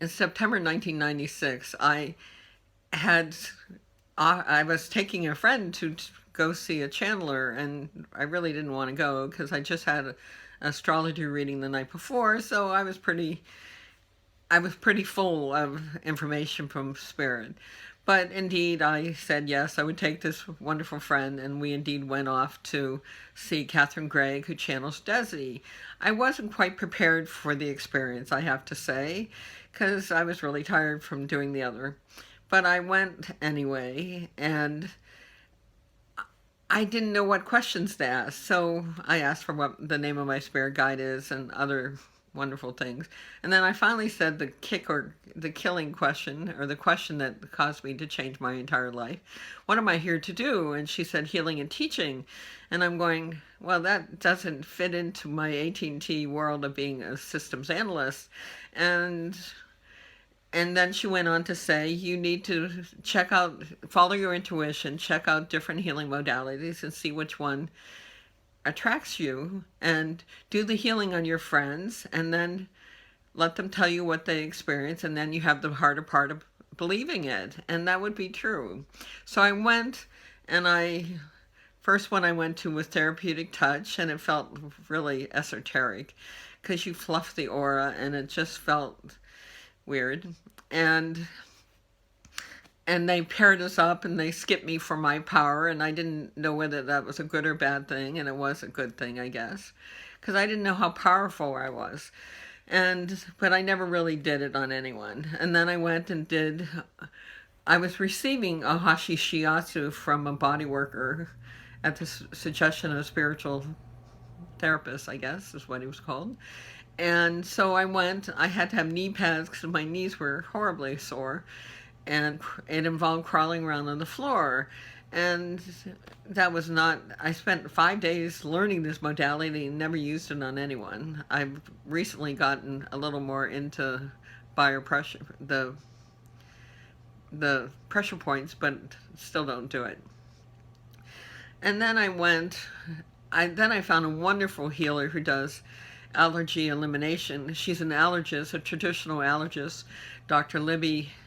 in September 1996, I was taking a friend to go see a channeler, and I really didn't want to go because I just had an astrology reading the night before, so I was pretty full of information from Spirit. But indeed, I said yes, I would take this wonderful friend, and we indeed went off to see Catherine Gregg, who channels Desi. I wasn't quite prepared for the experience, I have to say, because I was really tired from doing the other. But I went anyway, and I didn't know what questions to ask, so I asked for what the name of my spirit guide is and other wonderful things. And then I finally said the killing question, or the question that caused me to change my entire life. What am I here to do? And she said healing and teaching. And I'm going, well, that doesn't fit into my AT&T world of being a systems analyst. And and then she went on to say, you need to follow your intuition, check out different healing modalities and see which one attracts you, and do the healing on your friends, and then let them tell you what they experience, and then you have the harder part of believing it. And that would be true. So I went, and first one I went to was therapeutic touch, and it felt really esoteric because you fluff the aura, and it just felt weird. And they paired us up and they skipped me for my power, and I didn't know whether that was a good or bad thing, and it was a good thing, I guess, because I didn't know how powerful I was. But I never really did it on anyone. And then I went and I was receiving a hashi shiatsu from a body worker at the suggestion of a spiritual therapist, I guess is what he was called. And so I had to have knee pads because my knees were horribly sore, and it involved crawling around on the floor. And that was not, I spent 5 days learning this modality and never used it on anyone. I've recently gotten a little more into biopressure, the pressure points, but still don't do it. And then I found a wonderful healer who does allergy elimination. She's an allergist, a traditional allergist, Dr. Liberata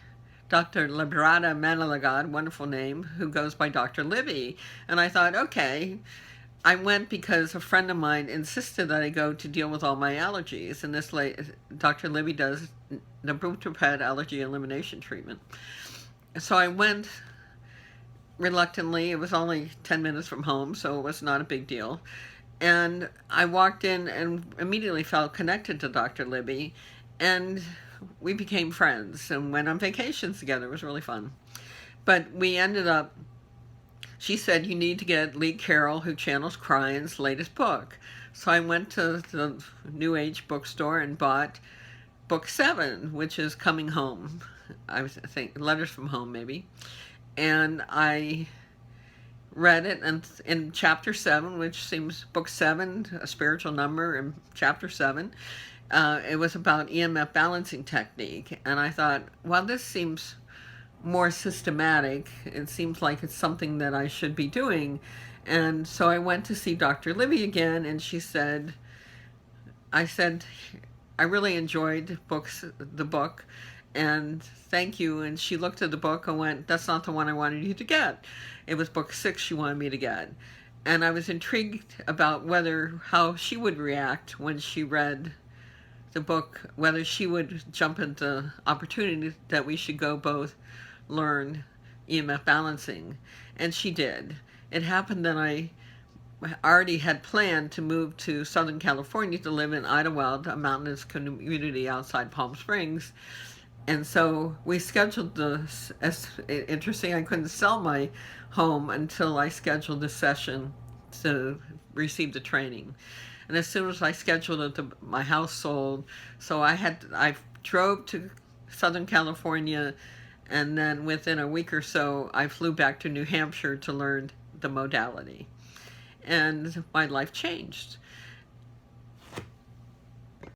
Manalagad, wonderful name, who goes by Dr. Libby. And I thought, okay, I went because a friend of mine insisted that I go to deal with all my allergies. And Dr. Libby does the Butroped allergy elimination treatment. So I went reluctantly. It was only 10 minutes from home, so it was not a big deal. And I walked in and immediately felt connected to Dr. Libby, and we became friends and went on vacations together. It was really fun. But she said, you need to get Lee Carroll, who channels Cryan's latest book. So I went to the New Age bookstore and bought book 7, which is Coming Home. I think Letters from Home, maybe. And I read it, and in chapter 7, which seems book 7, a spiritual number, in chapter 7, it was about EMF balancing technique. And I thought, well, this seems more systematic. It seems like it's something that I should be doing. And so I went to see Dr. Libby again, and I said, I really enjoyed the book, and thank you. And she looked at the book and went, that's not the one I wanted you to get. It was book 6 she wanted me to get. And I was intrigued about how she would react when she read the book, whether she would jump at the opportunity that we should go both learn EMF balancing. And she did. It happened that I already had planned to move to Southern California to live in Idlewild, a mountainous community outside Palm Springs. And so we scheduled interesting, I couldn't sell my home until I scheduled the session to receive the training. And as soon as I scheduled it, my house sold. So I drove to Southern California, and then within a week or so, I flew back to New Hampshire to learn the modality. And my life changed.